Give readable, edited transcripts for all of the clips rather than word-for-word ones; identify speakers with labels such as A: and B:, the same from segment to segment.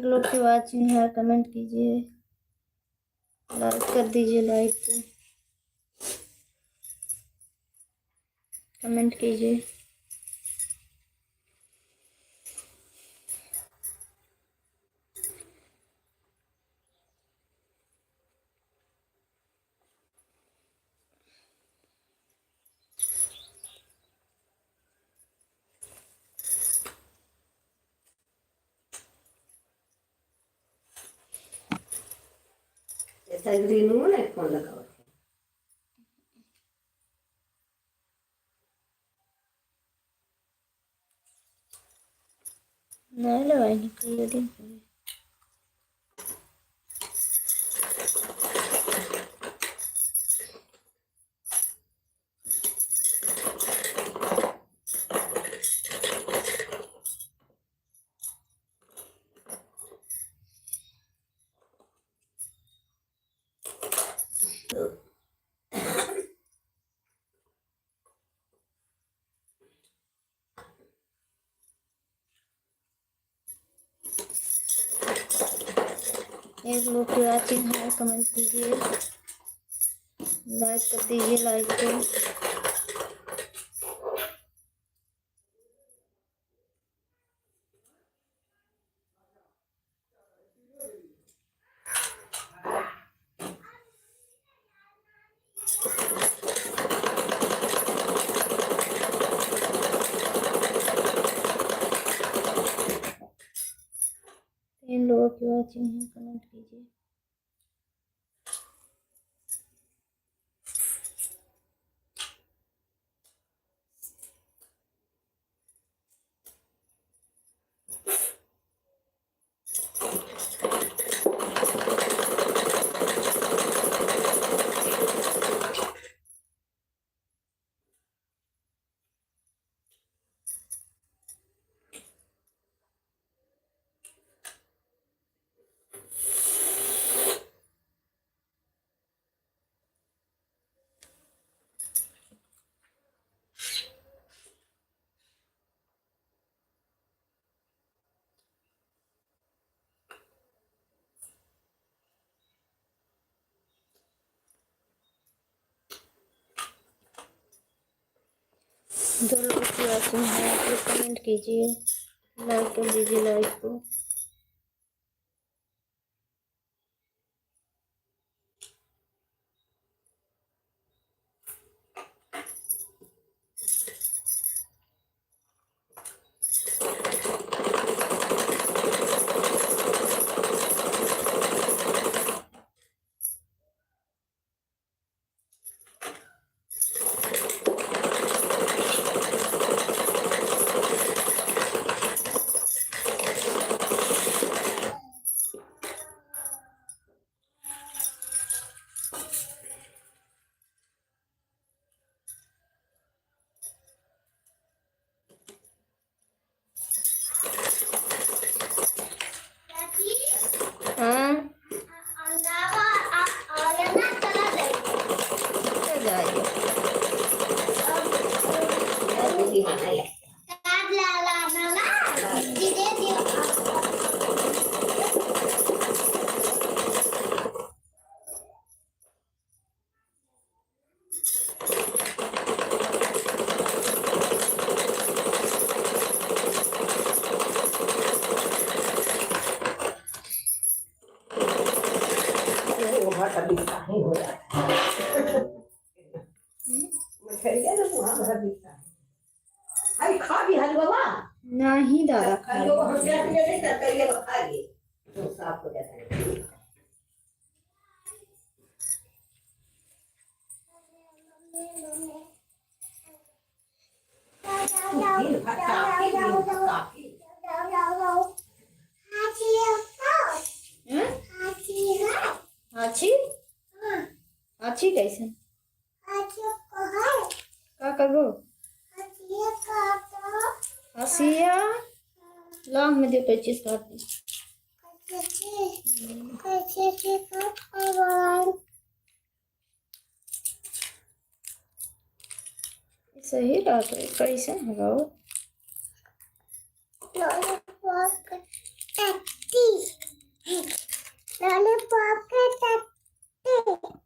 A: एक लोग की वाचिंग है, कमेंट कीजिए, लाइक कर दीजिए, लाइक को कमेंट कीजिए।
B: ऐसा ग्रीन हो ना फोन लगा हुआ
A: नहीं लगाएंगे कई दिन पहले। एक लोग की वाचिंग है, कमेंट कीजिए, लाइक कर दीजिए, लाइक को तीन लोगों की वाचिंग है, कमेंट कीजिए। दो लोगों की वाचिंग है, आप लोग कमेंट कीजिए, लाइक कर दीजिए, लाइक को हाँ जाइए।
B: दीदी हाँ है वो हटा दिखता है हो जाता है मैं ना वहाँ भर दिखता है आई खा भी हलवा
A: नहीं दादा
B: खा लो हम क्या नहीं करते ये खा लिए तो साफ हो जाता है
A: अच्छी अच्छी कैसे का करो हसिया ला हमें दे 25 काट दी सही बात है, कैसे लगाओ लॉलीपॉप के टट्टी।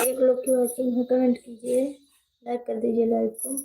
A: एक लोग की वॉचिंग है, कमेंट कीजिए, लाइक कर दीजिए लाइव को।